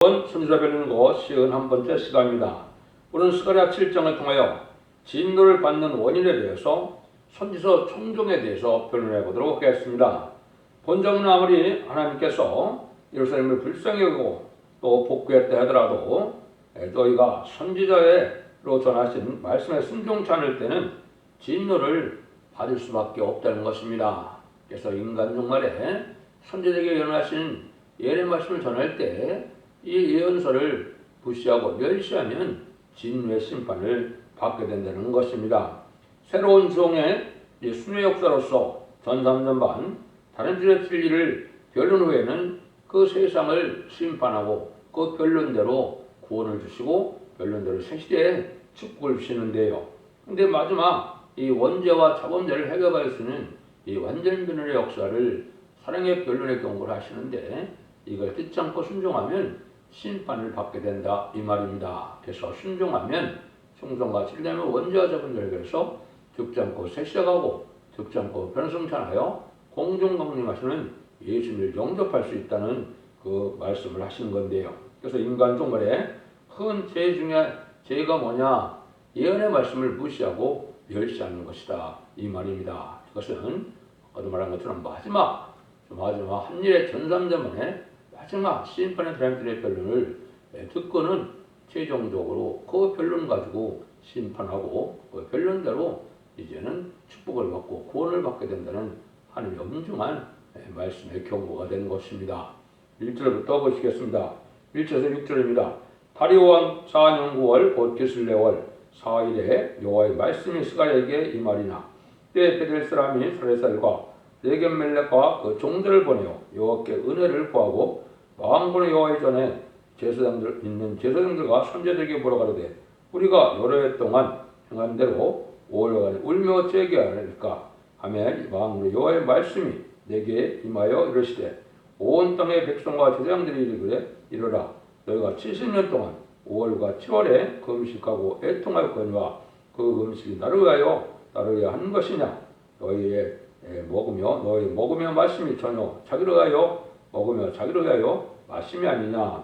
선지자 배우는 것 51번째 시간입니다. 오늘은 스가랴 7장을 통하여 진노를 받는 원인에 대해서 선지서 총종에 대해서 변론해 보도록 하겠습니다. 본정은 아무리 하나님께서 예루살렘을 불쌍히 여기고 또 복구했다 하더라도 너희가 선지자로 전하신 말씀에 순종치 않을 때는 진노를 받을 수밖에 없다는 것입니다. 그래서 인간 종말에 선지자에게 예언하신 예언의 말씀을 전할 때 이 예언서를 무시하고 멸시하면 진노의 심판을 받게 된다는 것입니다. 새로운 종의 순회 역사로서 전 3년 반 다른 주의 진리를 변론 후에는 그 세상을 심판하고 그 변론대로 구원을 주시고 변론대로 새 시대에 축복을 주시는데요. 근데 마지막 이 원죄와 자범죄를 해결할 수 있는 이 완전 변론의 역사를 사랑의 변론의 경고를 하시는데 이걸 듣지 않고 순종하면 심판을 받게 된다 이 말입니다. 그래서 순종하면 충성과 진리하면 원죄와 자범죄를 해결해서 죽지 않고 새 시작하고 죽지 않고 변성찬하여 공중강림하시는 예수님을 영접할 수 있다는 그 말씀을 하신 건데요. 그래서 인간 종말에 큰 죄 중에 죄가 뭐냐? 예언의 말씀을 무시하고 멸시하는 것이다 이 말입니다. 이것은 아까도 말한 것처럼 마지막 한일의 전삼자만에 마지막 심판의 드라마들의 변론을 듣고는 최종적으로 그 변론 가지고 심판하고 그 변론대로 이제는 축복을 받고 구원을 받게 된다는 하나님의 엄중한 말씀의 경고가 되는 것입니다. 1절부터 보시겠습니다. 1절에서 6절입니다. 다리오 왕 4년 9월 곧 기슬레월 4일에 여호와의 말씀이 스가랴에게 임하리나 때에 베델 사람이 사레살과 레겜멜렉과 그 종들을 보내어 여호와께 은혜를 구하고 왕군의 여호와의 전에 제사장들 있는 제사장들과 선지자들에게 물어가로되 우리가 여러 해 동안 행한 대로 5월간 울며 제기하리까 하며 왕군의 여호와의 말씀이 내게 임하여 이르시되 온 땅의 백성과 제사장들이 이르되 이르라 너희가 70년 동안 5월과 7월에 금식하고 애통하였거니와 그 음식이 나를 위하여 한 것이냐 너희 먹으며 말씀이 전혀 자기를 위하여 먹으며 자기를 위하여 말씀이 아니냐.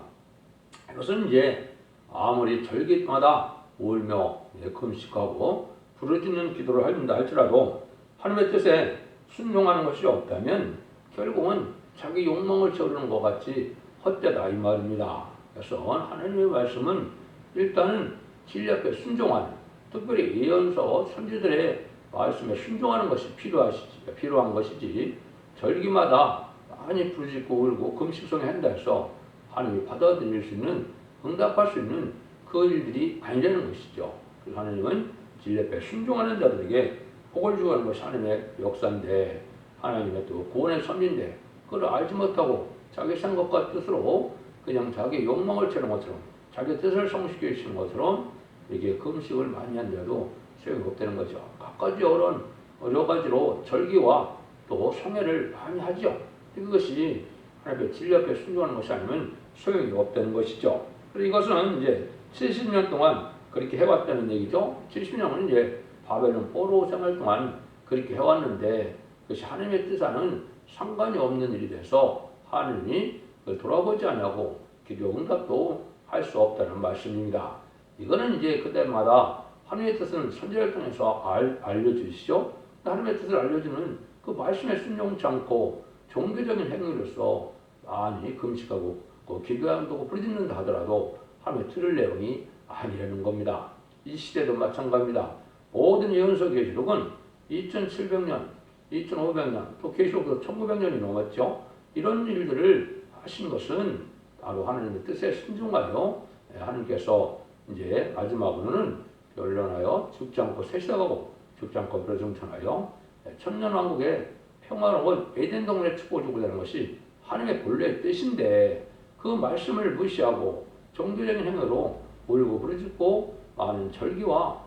이것은 이제 아무리 절기마다 울며 금식하고 부르짖는 기도를 한다 할지라도 하나님의 뜻에 순종하는 것이 없다면 결국은 자기 욕망을 채우는 것 같이 헛되다 이 말입니다. 그래서 하나님의 말씀은 일단은 진리 앞에 순종하는, 특별히 예언서 선지들의 말씀에 순종하는 것이 필요한 것이지 절기마다 많이 부르짖고 울고 금식성에 한다 해서 하나님이 받아들일 수 있는 응답할 수 있는 그 일들이 아니라는 것이죠. 그래서 하나님은 진리 앞에 순종하는 자들에게 복을 주는 것이 하나님의 역사인데 하나님의 또 구원의 섭리인데 그걸 알지 못하고 자기 생각과 뜻으로 그냥 자기 욕망을 채우는 것처럼 자기 뜻을 성취시키는 것처럼 이게 금식을 많이 한 자도 소용이 없다는 거죠. 각가지 여러 가지로 절기와 또 성회를 많이 하죠. 이것이 하나님의 진리 앞에 순종하는 것이 아니면 소용이 없다는 것이죠. 그리고 이것은 이제 70년 동안 그렇게 해왔다는 얘기죠. 70년은 이제 바벨론 포로 생활 동안 그렇게 해왔는데 그것이 하나님의 뜻과는 상관이 없는 일이 돼서 하나님이 그걸 돌아보지 않냐고 기도 응답도 할 수 없다는 말씀입니다. 이거는 이제 그때마다 하나님의 뜻은 선지자를 통해서 알려주시죠. 하나님의 뜻을 알려주는 그 말씀에 순종치 않고 종교적인 행위로서 많이 금식하고 기도하고 부르짖는다 하더라도 하나님의 틀을 내용이 아니라는 겁니다. 이 시대도 마찬가지입니다. 모든 예언서 계시록은 2700년, 2500년, 또 계시록도 1900년이 넘었죠. 이런 일들을 하신 것은 바로 하나님의 뜻에 순종하여 하나님께서 이제 마지막으로는 변론하여 죽지 않고 새 시작하고 죽지 않고 불성천하여 천년왕국의 평화로운 에덴 동산의 축복을 주고 되는 것이 하나님의 본래의 뜻인데 그 말씀을 무시하고 종교적인 행위로 울고 부르짖고 많은 절기와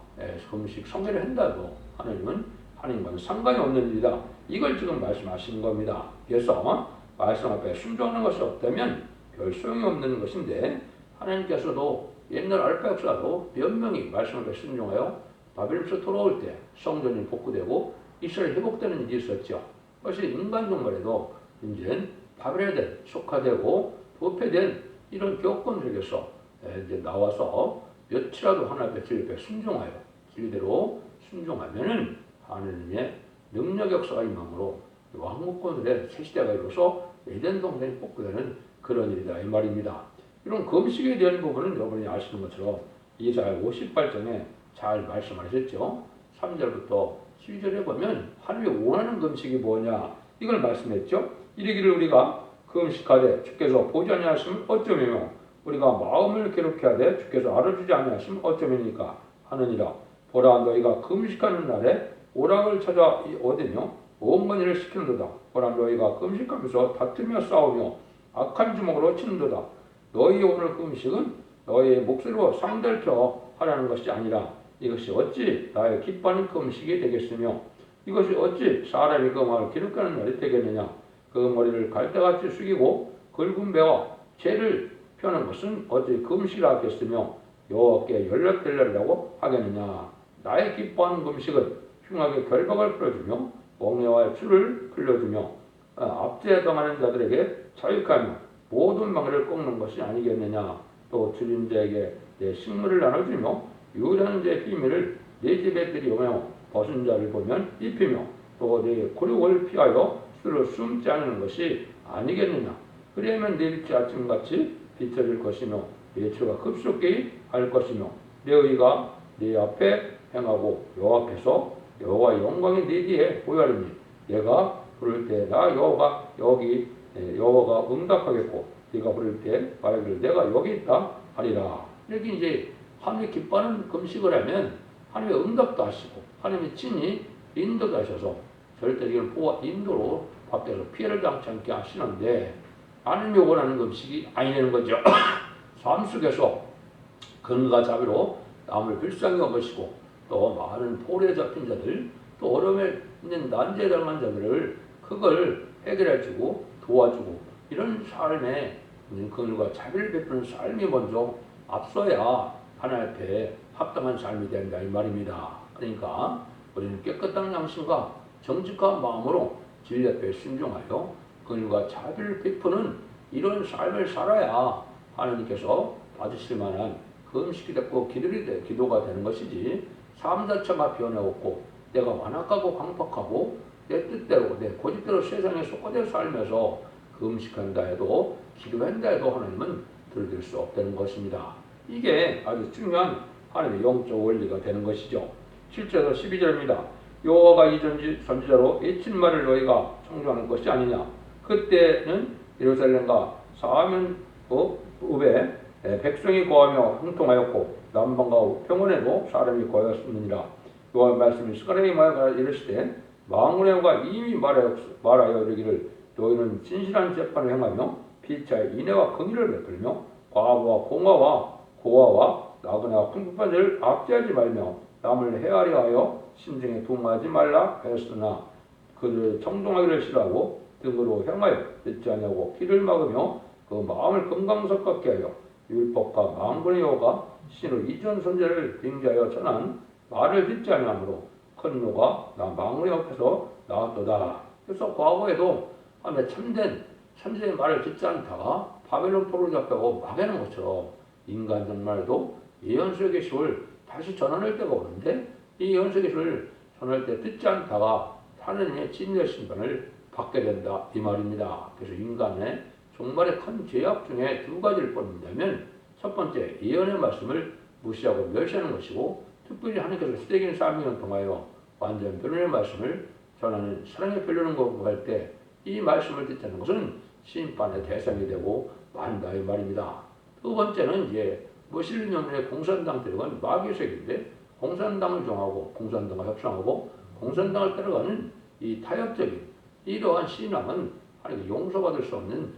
금식 성회를 한다고 하나님은 하나님과는 상관이 없는 일이다. 이걸 지금 말씀하시는 겁니다. 그래서 말씀 앞에 순종하는 것이 없다면 별 소용이 없는 것인데 하나님께서도 옛날 알파 역사도 몇 명이 말씀 앞에 순종하여 바벨론에서 돌아올 때 성전이 복구되고 이스라엘이 회복되는 일이 있었죠. 그것이 인간 종말에도 이제는 바벨론에 속화되고 부패된 이런 교권 속에서 이제 나와서 며칠이라도 하나님 앞에 진리 앞에 순종하여 진리대로 순종하면은 하느님의 능력 역사가 임함으로 왕국권들의 새 시대가 이루어서 에덴 동산이 복구되는 그런 일이다 이 말입니다. 이런 금식에 대한 부분은 여러분이 아시는 것처럼 이사야 58장에 잘 말씀하셨죠. 3절부터 12절에 보면 하나님이 원하는 금식이 뭐냐 이걸 말씀했죠. 이르기를 우리가 금식하되 주께서 보지 아니하시면 어쩌며 우리가 마음을 괴롭게 하되 주께서 알아주지 아니하시면 어쩌매니까 하느니라. 보라 너희가 금식하는 날에 오락을 찾아 얻으며 온갖 일을 시키는도다. 보라 너희가 금식하면서 다투며 싸우며 악한 주먹으로 치는도다. 너희 오늘 금식은 너희의 목소리로 상달켜 하라는 것이 아니라 이것이 어찌 나의 기뻐하는 금식이 되겠으며 이것이 어찌 사람이 그 마음을 기록하는 날이 되겠느냐. 그 머리를 갈대같이 숙이고 굵은 배와 죄를 펴는 것은 어찌 금식이라 하겠으며 여호와께 연락될 날이라고 하겠느냐. 나의 기뻐하는 금식은 흉하게 결박을 풀어주며 멍에와 줄을 풀려주며 압제에 당하는 자들에게 자유하며 모든 망을 꺾는 것이 아니겠느냐. 또 줄인 자에게 내 식물을 나눠주며 유일한 자의 비밀을 내 집에 들이오며 벗은 자를 보면 입히며 또 내 고륙을 피하여 술을 숨지 않는 것이 아니겠느냐. 그리하면 내 빛이 아침같이 비춰질 것이며 내 주가 급속히 할 것이며 내 의가 네 앞에 행하고 여호와께서 여호와의 영광이 네 뒤에 보여하리니 내가 부를 때 나 여호와가 여기 여호와가 응답하겠고 네가 부를 때 말하기를 내가 여기 있다 하리라. 이렇게 이제 하나님이 기뻐하는 금식을 하면 하나님의 응답도 하시고 하나님의 친히 인도도 하셔서 절대적인 보호와 인도로 밖에서 피해를 당치 않게 하시는데 하나님이 원하는 금식이 아니라는 거죠. 삶 속에서 근과 자비로 남을 불쌍히 여기시고 또 많은 포로에 잡힌 자들 또 어려움에 있는 난제에 당한 자들을 그걸 해결해주고 도와주고 이런 삶에 근과 자비를 베푸는 삶이 먼저 앞서야 하나님 앞에 합당한 삶이 된다 이 말입니다. 그러니까 우리는 깨끗한 양심과 정직한 마음으로 진리 앞에 순종하여 근과 자비를 베푸는 이런 삶을 살아야 하나님께서 받으실 만한 금식이 됐고 기도가 되는 것이지 삶 자체가 변해왔고 내가 완악하고 강팍하고 내 뜻대로 내 고집대로 세상에 속화되어 살면서 금식한다 해도 기도한다 해도 하나님은 들어줄 수 없다는 것입니다. 이게 아주 중요한 하나님의 영적 원리가 되는 것이죠. 7절에서 12절입니다. 여호와가 이 선지자로 애친 말을 너희가 청종하는 것이 아니냐. 그때는 예루살렘과 사면읍에 백성이 거하며 형통하였고 남방과 평원에도 사람이 거하였느니라. 여호와의 말씀이 스가랴의 말과 이르시되 망군의 이미 말하여 이르기를 너희는 진실한 재판을 행하며 피차의 인애와 긍휼을 베풀며 과부와 공화와 고아와 나그네와 풍부한 자를 압제하지 말며 남을 헤아려 하여 심정에 동하지 말라 하였으나 그를 청종하기를 싫어하고 등으로 향하여 듣지 아니하고 귀를 막으며 그 마음을 금강석 같게 하여 율법과 망군의 여호가 신으로 이전 선제를 빙자하여 전한 말을 듣지 아니하므로 큰 노가 나 망군의 옆에서 나왔도다. 그래서 과거에도 참된 선제의 말을 듣지 않다가 바벨론 포로로 잡혀고 막아낸 것처럼 인간 정말도 예언서의 계시를 다시 전환할 때가 오는데 이 예언서의 계시를 전할 때 듣지 않다가 하느님의 진리의 심판을 받게 된다 이 말입니다. 그래서 인간의 정말의 큰 죄악 중에 두 가지를 뽑는다면 첫 번째 예언의 말씀을 무시하고 멸시하는 것이고 특별히 하나님께서 시대적인 300년 통하여 완전 변론의 말씀을 전하는 사랑의 변론을 거부할 때 이 말씀을 듣지 않는 것은 심판의 대상이 되고 만다 이 말입니다. 두 번째는 이제 무슬림의 공산당 들어간 마귀색인데 공산당을 정하고 공산당과 협상하고 공산당을 따라가는 이 타협적인 이러한 신앙은 하나님께 용서받을 수 없는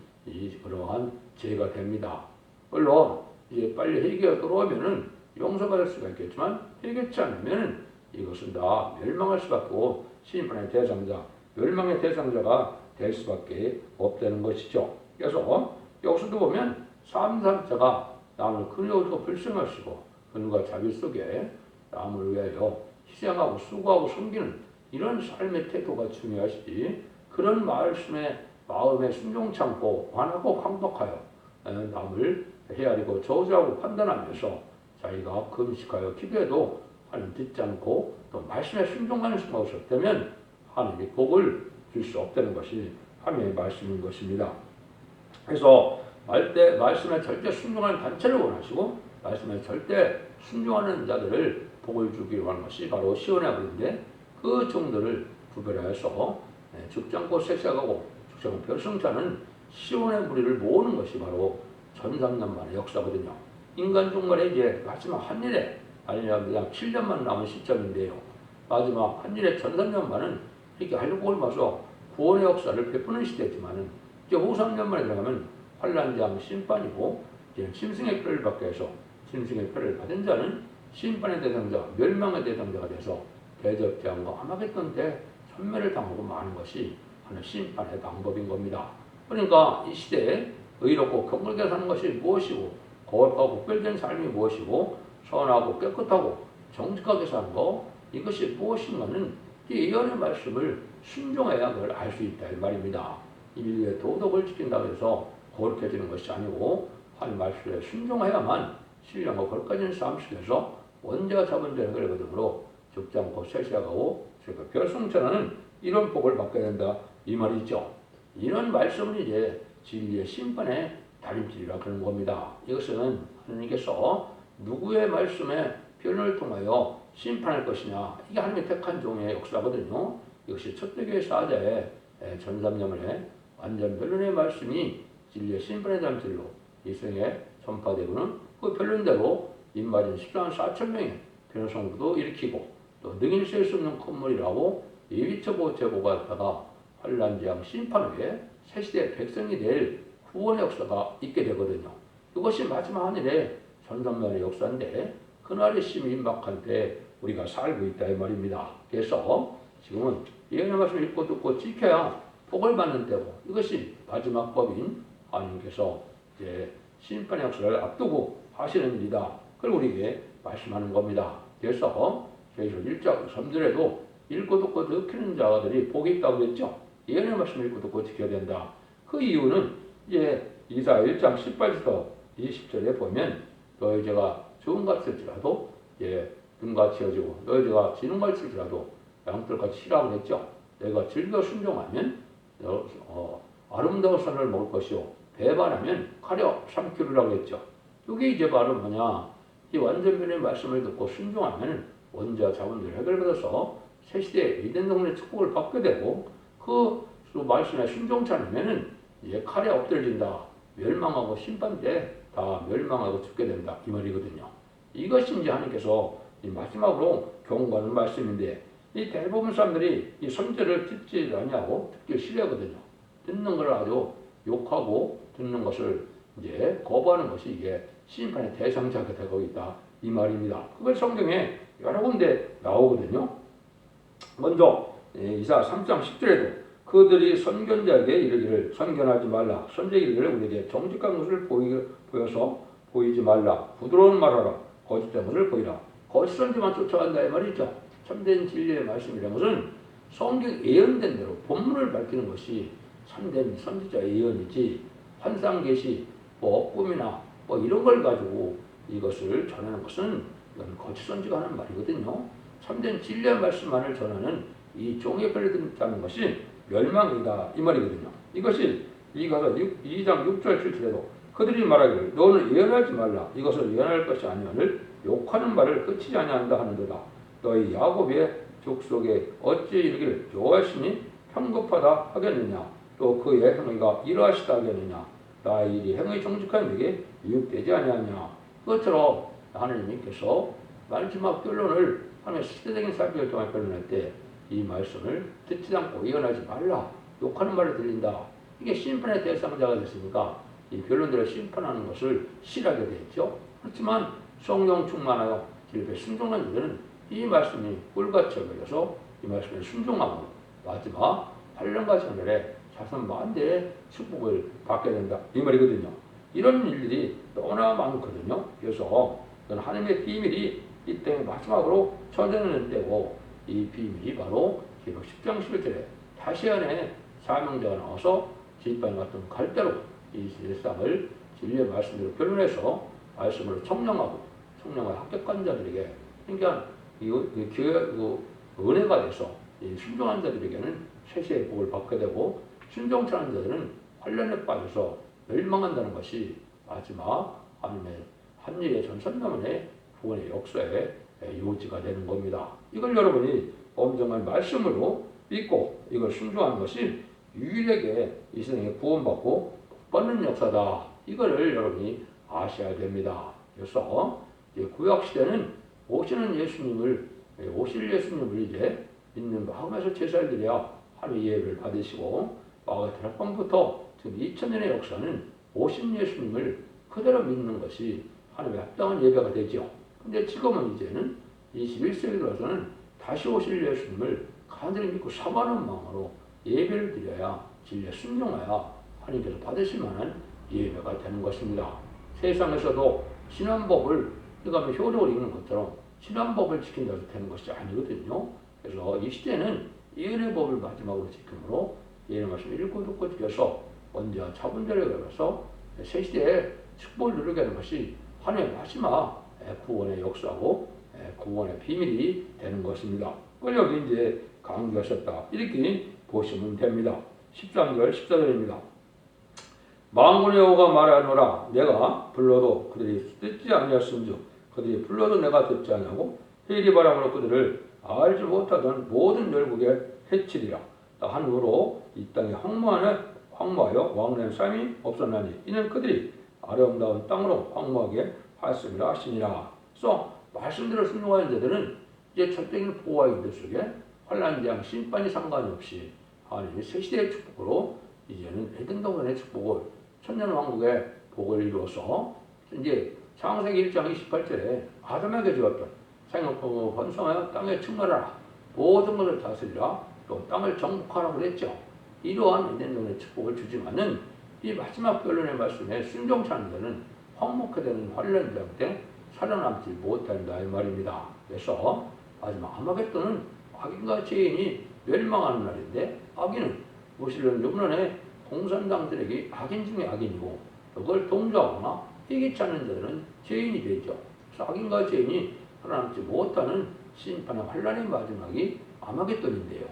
그러한 죄가 됩니다. 물론 이제 빨리 회개가 들어오면은 용서받을 수가 있겠지만 회개치 않으면 이것은 다 멸망할 수밖에 없고 심판의 대상자, 멸망의 대상자가 될 수밖에 없다는 것이죠. 그래서 여기서도 보면 삼삼자가 남을 근여하고 불쌍하시고 근과 자비 속에 남을 위하여 희생하고 수고하고 섬기는 이런 삶의 태도가 중요하시지 그런 말씀에 마음에 순종 참고 완하고 강박하여 남을 헤아리고 저주하고 판단하면서 자기가 금식하여 기도해도 하나님 듣지 않고 또 말씀에 순종하는 수가 없었다면 하나님이 복을 줄 수 없다는 것이 하나님의 말씀인 것입니다. 그래서 말씀에 절대 순종하는 단체를 원하시고 말씀에 절대 순종하는 자들을 복을 주기로 하는 것이 바로 시온의 아버지인데 그 정도를 구별하여서 죽지 않고 섹시하고 죽지 않고 별성자는 시온의 무리를 모으는 것이 바로 1300년 만의 역사거든요. 인간 종말에 이제 마지막 한 일에 아니면 그냥 7년만 남은 시점인데요. 마지막 한 일에 1300년만은 이렇게 한복을 봐서 구원의 역사를 베푸는 시대지만은 이제 후 3년만에 들어가면 환란장 심판이고 이제 짐승의 표를 받게 해서 짐승의 표를 받은 자는 심판의 대상자, 멸망의 대상자가 돼서 대접대왕과 아마겟돈 때 천멸을 당하고 마는 것이 하는 심판의 방법인 겁니다. 그러니까 이 시대에 의롭고 경건하게 사는 것이 무엇이고 거룩하고 구별된 삶이 무엇이고 선하고 깨끗하고 정직하게 사는 것 이것이 무엇인가는 이 예언의 말씀을 순종해야 그걸 알 수 있다 이 말입니다. 인류의 도덕을 지킨다고 해서 거룩해지는 것이 아니고 하나님 말씀에 순종해야만 신령과 거룩해지는 삶 속에서 원죄가 잡은 죄를 해결하므로 죽지 않고 쇠시하고 별성천하는 이런 복을 받게 된다 이 말이죠. 이런 말씀은 이제 진리의 심판의 다림질이라 그런 겁니다. 이것은 하나님께서 누구의 말씀에 표현을 통하여 심판할 것이냐 이게 하나님의 택한 종의 역사거든요. 이것이 첫대교회 사자의 전삼년의 완전 변론의 말씀이 진리의 심판의 다림질로 이 세상에 전파되고는 그 변론대로 인마진 14만 4천 명의 변호성부도 일으키고 또 능히 셀 수 없는 콧물이라고 예비처보 제보가 있다가 환란지향 심판 후에 새시대 백성이 될 구원의 역사가 있게 되거든요. 이것이 마지막 하늘의 전성면의 역사인데 그날의 심이 임박할 때 우리가 살고 있다 이 말입니다. 그래서 지금은 예언의 말씀을 읽고 듣고 지켜야 복을 받는 때고 이것이 마지막 법인 하나님께서 이제 심판의 역사를 앞두고 하시는 일이다. 그걸 우리에게 말씀하는 겁니다. 그래서 계시록 1장 3절에도 읽고 듣고 지키는 자들이 복이 있다고 했죠. 예언의 말씀을 읽고 듣고 지켜야 된다. 그 이유는 이제 이사야 1장 18절부터 20절에 보면 너희 죄가 주음같이 일지라도 눈같이 여지고 너희 죄가 진홍같이 일지라도 양털같이 희라고 했죠. 내가 즐겨 순종하면 아름다운 산을 먹을 것이요 배반하면 가려 삼키리라고 했죠. 이게 이제 바로 뭐냐 이 완전변의 말씀을 듣고 순종하면 원죄와 자본들을 해결받아서 새시대에 이된 동네 축복을 받게 되고 그 말씀에 순종치 않으면은 이제 칼에 엎드려진다. 멸망하고 심판 때 다 멸망하고 죽게 된다. 이 말이거든요. 이것이 이제 하나님께서 이 마지막으로 경고하는 말씀인데 이 대부분 사람들이 이 선제를 듣지 않냐고 듣기 싫어하거든요. 듣는 걸 아주 욕하고 듣는 것을 이제 거부하는 것이 이게 심판의 대상자가 되고 있다. 이 말입니다. 그걸 성경에 여러 군데 나오거든요. 먼저 이사야 3장 10절에도 그들이 선견자에게 이르기를 선견하지 말라. 선지자에게 이르기를 우리에게 정직한 것을 보여서 보이지 말라. 부드러운 말하라. 거짓된 것을 보이라. 거짓 선지만 쫓아간다 이 말이죠. 참된 진리의 말씀이라는 것은 성경 예언된 대로 본문을 밝히는 것이 참된 선지자의 예언이지 환상 계시 꿈이나 이런 걸 가지고 이것을 전하는 것은 이건 거짓 선지가 하는 말이거든요. 참된 진리의 말씀만을 전하는 이 종의 편을 듣는 것이 멸망이다 이 말이거든요. 이것이 이가서 2장 6절 7절에도 그들이 말하기를 너는 예언하지 말라. 이것을 예언할 것이 아니하늘 욕하는 말을 그치지 아니한다 하는도다. 너희 야곱의 족속에 어찌 이르기를 여호와시니 편급하다 하겠느냐. 또 그의 행위가 이러하시다 하겠느냐. 나의 일이 행위 정직한 에게 유익되지 아니하냐. 그것처럼 하나님께서 마지막 결론을 하나님의 시대적인 사역을 통해 결론할 때 이 말씀을 듣지 않고 예언하지 말라. 욕하는 말을 들린다. 이게 심판의 대상자가 됐으니까 이 변론들을 심판하는 것을 싫어하게 되었죠. 그렇지만 성령 충만하여 길에 순종한 이들은 이 말씀이 꿀같이 여겨져서 이 말씀에 순종하고 마지막 환란과 천멸에 자손 만대의 축복을 받게 된다. 이 말이거든요. 이런 일들이 너무나 많거든요. 그래서 하나님의 비밀이 이 땅에 마지막으로 천전하는 때고 이 비밀이 바로 기록 10장 11절에 다시 안에 사명자가 나와서 지팡이 같은 갈대로 이 세상을 진리의 말씀대로 변론해서 말씀으로 청량하고 합격한 자들에게 그러니까 이 교회 은혜가 돼서 이 순종한 자들에게는 세세의 복을 받게 되고 순종치 않은 자들은 환란에 빠져서 멸망한다는 것이 마지막 하나님의 한 일의 전선명의 구원의 역사의 요지가 되는 겁니다. 이걸 여러분이 엄정한 말씀으로 믿고 이걸 순종하는 것이 유일하게 이 세상에 구원받고 뻗는 역사다. 이거를 여러분이 아셔야 됩니다. 그래서 구약 시대는 오실 예수님을 이제 믿는 마음에서 제사를 드려야 하나님의 예배를 받으시고 마가다락방부터 지금 2000년의 역사는 오신 예수님을 그대로 믿는 것이 하나님의 합당한 예배가 되죠. 근데 지금은 이제는 21세기 들어서는 다시 오실 예수님을 간절히 믿고 사모하는 마음으로 예배를 드려야 진리에 순종하여 하나님께서 받으실 만한 예배가 되는 것입니다. 세상에서도 신앙법을 이거하면 효력을 이루는 것처럼 신앙법을 지킨다고 해서 되는 것이 아니거든요. 그래서 이 시대는 예언의 법을 마지막으로 지킴으로 예언의 말씀을 읽고 듣고 지켜서 먼저 차분절에 걸어서 새 시대에 축복을 누리게 하는 것이 하나님의 마지막 구원의 역사고 구원의 비밀이 되는 것입니다. 그걸 여기 이제 강조하셨다. 이렇게 보시면 됩니다. 13절, 14절입니다. 만군의 여호와가 말하노라. 내가 불러도 그들이 듣지 아니하신즉 그들이 불러도 내가 듣지 아니하고 회리 바람으로 그들을 알지 못하던 모든 열국에 해치리라. 한 후로 이 땅에 황무하여 왕래한 삶이 없었나니 이는 그들이 아름다운 땅으로 황무하게 하였음이라 하시니라. 그래서 말씀대로 순종하는 자들은 이제 절대적인 보호와 인도 속에 환난 재앙 심판이 상관없이 하나님의 새 시대의 축복으로 이제는 에덴 동산의 축복을 천년 왕국의 복을 이루어서 이제 창세기 1장 28절에 아담에게 주었던 생육하고 번성하여 땅에 충만하라 모든 것을 다스리라 또 땅을 정복하라고 그랬죠. 이러한 에덴 동산의 축복을 주지만은 이 마지막 변론의 말씀에 순종치 않는 자는 황목해 되는 환란 재앙 때 살아남지 못한다 이 말입니다. 그래서 마지막 아마겟돈은 악인과 죄인이 멸망하는 날인데 악인은 무신론 욤론의 공산당들에게 악인 중에 악인이고 그걸 동조하거나 회개치 않는 자들은 죄인이 되죠. 그래서 악인과 죄인이 살아남지 못하는 심판의 환란의 마지막이 아마겟돈인데요.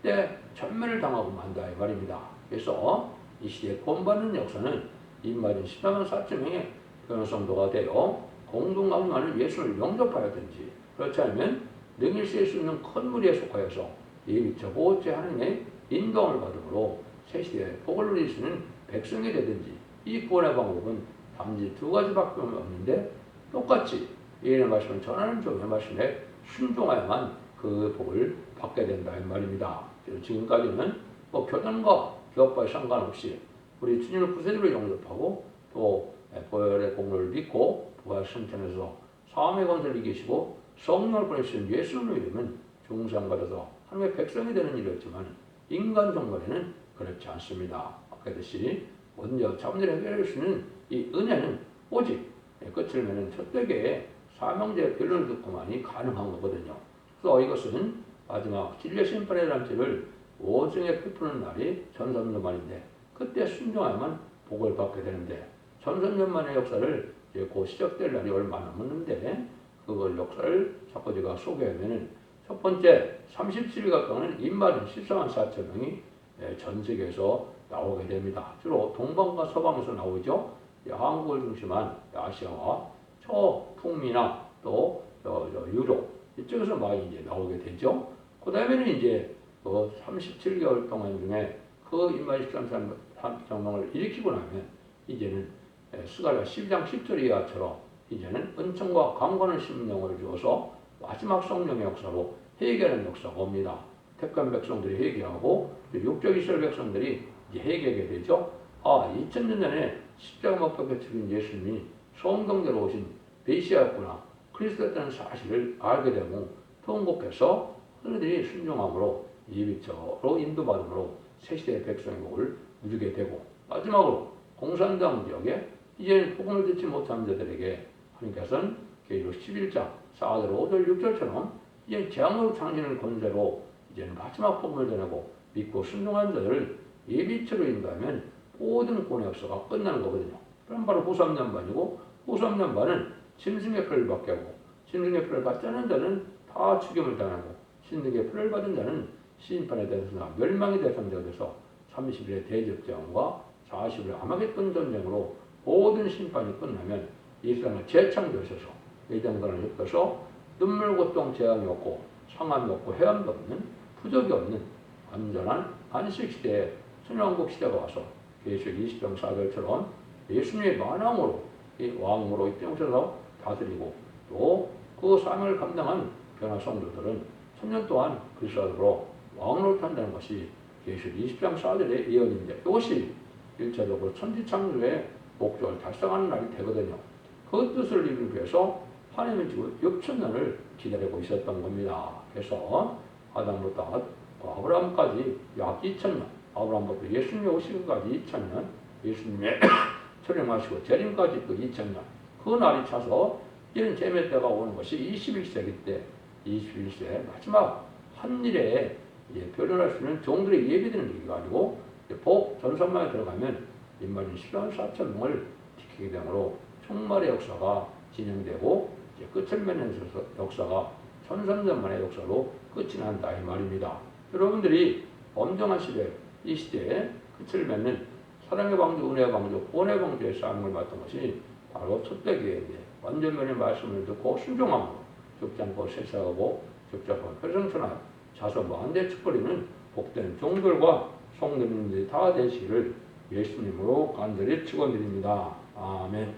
그때 전멸을 당하고 만다 이 말입니다. 그래서 이 시대에 구원받는 역사는 입맞은 14만 4천 명의 변호성도가 되어 공동강림하는 예수를 영접하였든지 그렇지 않으면 능히 쓸 수 있는 큰 무리에 속하여서 예비처 보호죄 하나님의 인도함을 받음으로 새 시대에 복을 누릴 수 있는 백성이 되든지 이 구원의 방법은 단지 두 가지밖에 없는데 똑같이 예언의 말씀을 전하는 종의 말씀에 순종하여만 그 복을 받게 된다 이 말입니다. 지금까지는 교단과 기업과의 상관없이 우리 주님을 구세주로 영접하고 또 보혈의 공로를 믿고 부활 승천해서 사함의 권세를 이기시고 성령을 보내시는 예수님을 믿으면 중상받아서 하나님의 백성이 되는 일이었지만 인간 정말에는 그렇지 않습니다. 아까 했듯이 먼저 자문을 해결할 수 있는 이 은혜는 오직 끝을 맺는 첫 대계의 사명제의 변론을 듣고만이 가능한 거거든요. 그래서 이것은 마지막 진리의 심판의 단체를 오중에 베푸는 날이 전선년만인데 그때 순종하야만 복을 받게 되는데 전선년만의 역사를 이제 곧 시작될 날이 얼마 남았는데 그걸 역사를 자꾸 제가 소개하면은 첫 번째 37일 가까운 인마는 14만 4천 명이 전 세계에서 나오게 됩니다. 주로 동방과 서방에서 나오죠. 한국을 중심한 아시아와 북미나 또 유럽 이쪽에서 많이 이제 나오게 되죠. 그 다음에는 이제 37개월 동안 중에 그 인마 13만 명을 일으키고 나면 이제는 스가랴 12장 10절 이하처럼 이제는 은총과 강권을 심령을 주어서 마지막 성령의 역사로 회개하는 역사가 옵니다. 택한 백성들이 회개하고 육적 이스라엘 백성들이 이제 회개하게 되죠. 2000년 전에 십자가 못 박혀 죽인 예수님이 성경대로 오신 메시아였구나 그리스도였다는 사실을 알게 되고 통곡해서 그들이 순종함으로 예비처로 인도받음으로 새시대의 백성의 복을 누리게 되고 마지막으로 공산당 지역에 이제는 복음을 듣지 못한 자들에게 하나님께서는 계시록 11장 4절 5절 6절처럼 이제 재앙으로 당신을 권세로 이제는 마지막 복음을 전하고 믿고 순종한 자들을 예비처로 인도하면 모든 구원의 역사가 끝나는 거거든요. 그럼 바로 후3년반이고 후3년반은 짐승의 피를 받게 하고 짐승의 피를 받지 않은 자는 다 죽임을 당하고 짐승의 피를 받은 자는 심판에 대해서나 멸망의 대상자가 돼서 30일의 대적전과 40일의 아마겟돈 전쟁으로 모든 심판이 끝나면 이 세상을 재창조하셔서 예정관을 엮어서 눈물, 고통, 재앙이 없고 상함이 없고 해함도 없는 부족이 없는 완전한 안식시대에 천년왕국 시대가 와서 계시록 20장 4절처럼 예수님의 만왕으로 이 왕으로 이 땅에 오셔서 다스리고 또 그 사명을 감당한 변화 성도들은 천년 동안 그리스도로 왕으로 탄다는 것이 계시록 20장 4절의 예언인데 이것이 1차적으로 천지창조의 목적을 달성하는 날이 되거든요. 그 뜻을 이루기 위해서 하나님은 지금 6천년을 기다리고 있었던 겁니다. 그래서 아담부터 아브라함까지 약 2천년, 아브라함부터 예수님이 오시기까지 2천년, 예수님의 철림하시고 재림까지 또 2천년, 그 날이 차서 이런 재매 때가 오는 것이 21세기 때 21세 마지막 한 일에 변론할 수 있는 종들의 예비되는 얘기가 아니고 복 전선만에 들어가면 인마린 10만 4천 명을 지키게 되므로 총말의 역사가 진행되고 이제 끝을 맺는 역사가 1300년 만의 역사로 끝이 난다 이 말입니다. 여러분들이 엄정한 시대, 이 시대에 끝을 맺는 사랑의 방주, 은혜의 방주, 구원의 방주의 싸움을 봤던 것이 바로 첫대기에 완전면의 말씀을 듣고 순종함으로 죽지 않고 세상하고 죽지 않고 회성천하 자손 만대 축벌이는 복된 종들과 성도님들이 다 되시기를 예수님으로 간절히 축원드립니다. 아멘.